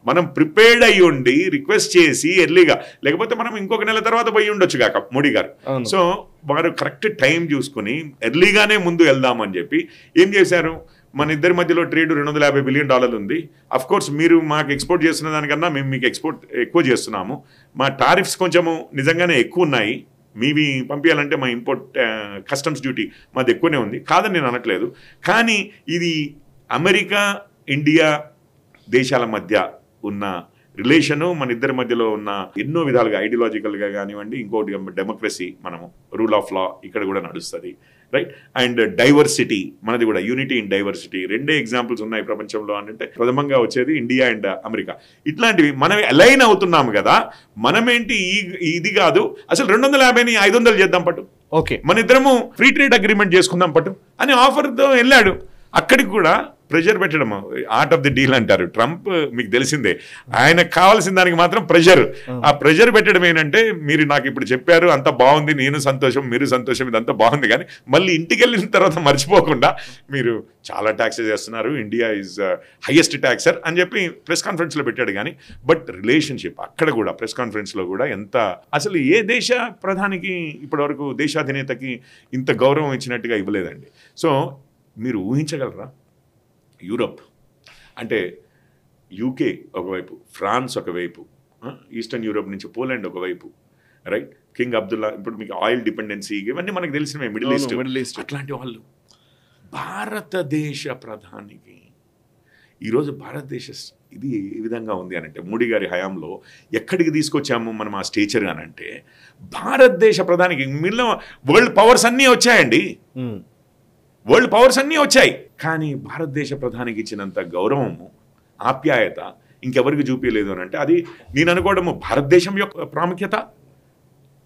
మనం ప్రిపేర్డ్ అయ్యి ఉండి రిక్వెస్ట్ చేసి ఎర్లీగా, లేకపోతే మనం ఇంకొక నెల తర్వాత పోయి ఉండొచ్చు కాక మోడీ గారు. సో వారు కరెక్ట్ టైం చూసుకుని ఎర్లీగానే ముందు వెళ్దామని చెప్పి ఏం చేశారు, మన ఇద్దరి మధ్యలో ట్రేడ్ $250 బిలియన్ ఉంది. అఫ్ కోర్స్ మీరు మాకు ఎక్స్పోర్ట్ చేస్తున్న దానికన్నా మేము మీకు ఎక్స్పోర్ట్ ఎక్కువ చేస్తున్నాము, మా టారిఫ్స్ కొంచెము నిజంగానే ఎక్కువ ఉన్నాయి, మీవి పంపించాలంటే మా ఇంపోర్ట్ కస్టమ్స్ డ్యూటీ మాది ఎక్కువనే ఉంది, కాదని నేను అనట్లేదు, కానీ ఇది అమెరికా ఇండియా దేశాల మధ్య ఉన్న రిలేషను, మన ఇద్దరి మధ్యలో ఉన్న ఎన్నో విధాలుగా ఐడియాలజికల్గా కానివ్వండి, ఇంకోటి డెమోక్రసీ, మనము రూల్ ఆఫ్ లా ఇక్కడ కూడా నడుస్తుంది, రైట్. అండ్ డైవర్సిటీ, మనది కూడా యూనిటీ ఇన్ డైవర్సిటీ. 2 ఎగ్జాంపుల్స్ ఉన్నాయి ప్రపంచంలో అంటే ప్రథమంగా వచ్చేది ఇండియా అండ్ అమెరికా. ఇట్లాంటివి మనం అలైన్ అవుతున్నాము కదా, మనమేంటి ఇది కాదు అసలు 250ని 500 చేద్దాం పట్టు, ఓకే మన ఇద్దరము ఫ్రీ ట్రేడ్ అగ్రిమెంట్ చేసుకుందాం పట్టు అని ఆఫర్తో వెళ్ళాడు. అక్కడికి కూడా ప్రెషర్ పెట్టడం, ఆర్ట్ ఆఫ్ ది డీల్ అంటారు. ట్రంప్ మీకు తెలిసిందే, ఆయనకు కావాల్సిన దానికి మాత్రం ప్రెషర్. ఆ ప్రెషర్ పెట్టడం ఏంటంటే, మీరు నాకు ఇప్పుడు చెప్పారు అంత బాగుంది, నేను సంతోషం, మీరు సంతోషం, ఇదంతా బాగుంది, కానీ మళ్ళీ ఇంటికి వెళ్ళిన తర్వాత మర్చిపోకుండా మీరు చాలా ట్యాక్సెస్ చేస్తున్నారు, ఇండియా ఈజ్ హైయెస్ట్ ట్యాక్సర్ అని చెప్పి ప్రెస్ కాన్ఫరెన్స్లో పెట్టాడు. కానీ బట్ రిలేషన్షిప్ అక్కడ కూడా ప్రెస్ కాన్ఫరెన్స్లో కూడా ఎంత, అసలు ఏ దేశ ప్రధానికి ఇప్పటివరకు దేశాధినేతకి ఇంత గౌరవం ఇచ్చినట్టుగా ఇవ్వలేదండి. సో మీరు ఊహించగలరా, యూరప్ అంటే యూకే ఒకవైపు, ఫ్రాన్స్ ఒకవైపు, ఈస్టర్న్ యూరప్ నుంచి పోలాండ్ ఒకవైపు, రైట్, కింగ్ అబ్దుల్లా, ఇప్పుడు మీకు ఆయిల్ డిపెండెన్సీ ఇవన్నీ మనకు తెలిసినవే, మిడిల్ ఈస్ట్, అట్లాంటి వాళ్ళు భారతదేశ ప్రధానికి ఈరోజు భారతదేశ ఇది ఏ విధంగా ఉంది అని అంటే, మోడీ గారి హయాంలో ఎక్కడికి తీసుకొచ్చాము మనం ఆ స్టేచర్ అని అంటే, భారతదేశ ప్రధానికి మిగిలిన వరల్డ్ పవర్స్ అన్నీ వచ్చాయండి, వరల్డ్ పవర్స్ అన్నీ వచ్చాయి, కానీ భారతదేశ ప్రధానికి ఇచ్చినంత గౌరవము, ఆప్యాయత ఇంకెవరికి చూపించలేదు అని అంటే, అది నేను అనుకోవడము భారతదేశం యొక్క ప్రాముఖ్యత.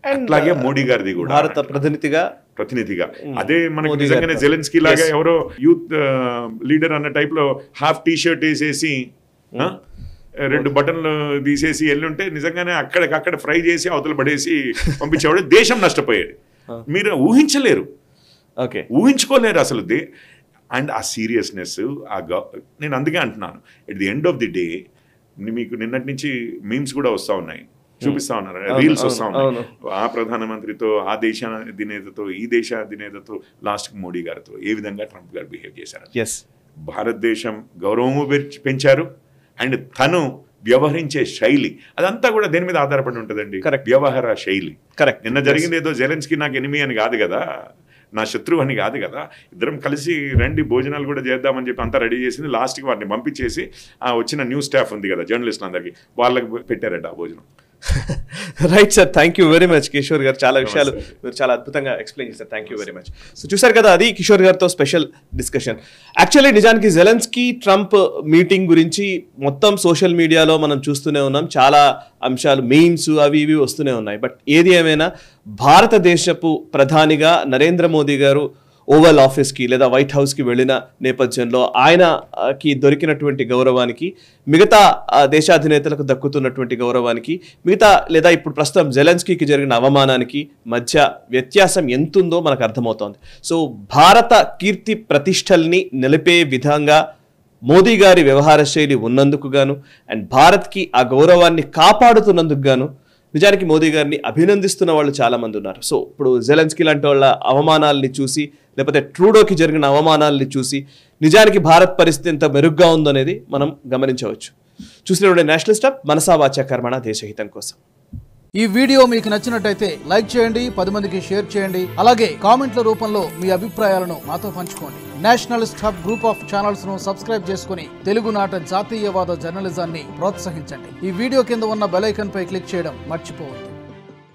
అట్లాగే మోడీ గారిది కూడా భారత ప్రతినిధిగా అదే మనకి నిజంగానే జెలెన్స్కీ లాగా ఎవరో యూత్ లీడర్ అన్న టైప్ లో హాఫ్ టీ షర్ట్ వేసేసి 2 బటన్లు తీసేసి వెళ్ళుంటే నిజంగానే అక్కడికక్కడ ఫ్రై చేసి అవతల పడేసి పంపించేవాడు, దేశం నష్టపోయేది. మీరు ఊహించలేరు, ఊహించుకోలేరు అసలు. అండ్ ఆ సీరియస్నెస్, నేను అందుకే అంటున్నాను, at the end of the day మీకు నిన్నటి నుంచి మీమ్స్ కూడా వస్తూ ఉన్నాయి, చూపిస్తా ఉన్నారు, రీల్స్ వస్తూ ఉన్నాయి, ఆ ప్రధానమంత్రితో, ఆ దేశ అధినేతతో, ఈ దేశ అధినేతతో, లాస్ట్కి మోడీ గారితో ఏ విధంగా ట్రంప్ గారు బిహేవ్ చేశారు. భారతదేశం గౌరవము పెంచారు, అండ్ తను వ్యవహరించే శైలి అదంతా కూడా దేని మీద ఆధారపడి ఉంటుందండి, వ్యవహార శైలి. నిన్న జరిగింది ఏదో జెలెన్స్కీ నాకు ఎనిమి అని కాదు కదా, నా శత్రువు అని కాదు కదా, ఇద్దరం కలిసి రండి భోజనాలు కూడా చేద్దామని చెప్పి అంతా రెడీ చేసింది. లాస్ట్కి వారిని పంపించేసి ఆ వచ్చిన న్యూస్ స్టాఫ్ ఉంది కదా, జర్నలిస్టులు అందరికీ, వాళ్ళకి పెట్టారట ఆ భోజనం. Right sir, thank you very much Kishore గారు. చాలా విషయాలు మీరు చాలా అద్భుతంగా ఎక్స్ప్లెయిన్ చేశారు. Thank you very much. So చూసారు కదా, అది కిషోర్ గారితో స్పెషల్ డిస్కషన్. యాక్చువల్లీ నిజానికి జెలెన్స్కీ ట్రంప్ మీటింగ్ గురించి మొత్తం సోషల్ మీడియాలో మనం చూస్తూనే ఉన్నాం. చాలా అంశాలు, మీమ్స్ అవి ఇవి వస్తూనే ఉన్నాయి. బట్ ఏది ఏమైనా భారతదేశపు ప్రధానిగా నరేంద్ర మోదీ గారు ఓవల్ ఆఫీస్కి లేదా వైట్ హౌస్కి వెళ్ళిన నేపథ్యంలో ఆయనకి దొరికినటువంటి గౌరవానికి, మిగతా దేశాధినేతలకు దక్కుతున్నటువంటి గౌరవానికి, మిగతా లేదా ఇప్పుడు ప్రస్తుతం జెలెన్స్కీకి జరిగిన అవమానానికి మధ్య వ్యత్యాసం ఎంతుందో మనకు అర్థమవుతోంది. సో భారత కీర్తి ప్రతిష్టల్ని నిలిపే విధంగా మోదీ గారి వ్యవహార శైలి ఉన్నందుకు గాను అండ్ భారత్కి ఆ గౌరవాన్ని కాపాడుతున్నందుకు గాను నిజానికి మోదీ గారిని అభినందిస్తున్న వాళ్ళు చాలామంది ఉన్నారు. సో ఇప్పుడు జెలెన్స్కీ లాంటి వాళ్ళ అవమానాల్ని చూసి, లేకపోతే ట్రూడోకి జరిగిన అవమానాల్ని చూసి నిజానికి భారత్ పరిస్థితి ఎంత మెరుగ్గా ఉందనేది మనం గమనించవచ్చు. చూసినటువంటి నేషనల్ స్టాప్ మనసా వాచా కర్మణ దేశహితం కోసం. ఈ వీడియో మీకు నచ్చినట్టయితే లైక్ చేయండి, 10 మందికి షేర్ చేయండి. అలాగే కామెంట్ల రూపంలో మీ అభిప్రాయాలను మాతో పంచుకోండి. Nationalist hub group of channels ను సబ్స్క్రైబ్ చేసుకుని తెలుగునాట జాతీయవాద జర్నలిజాన్ని ప్రోత్సహించండి. ఈ వీడియో కింద ఉన్న బెల్ ఐకాన్ పై క్లిక్ చేయడం మర్చిపోవద్దు.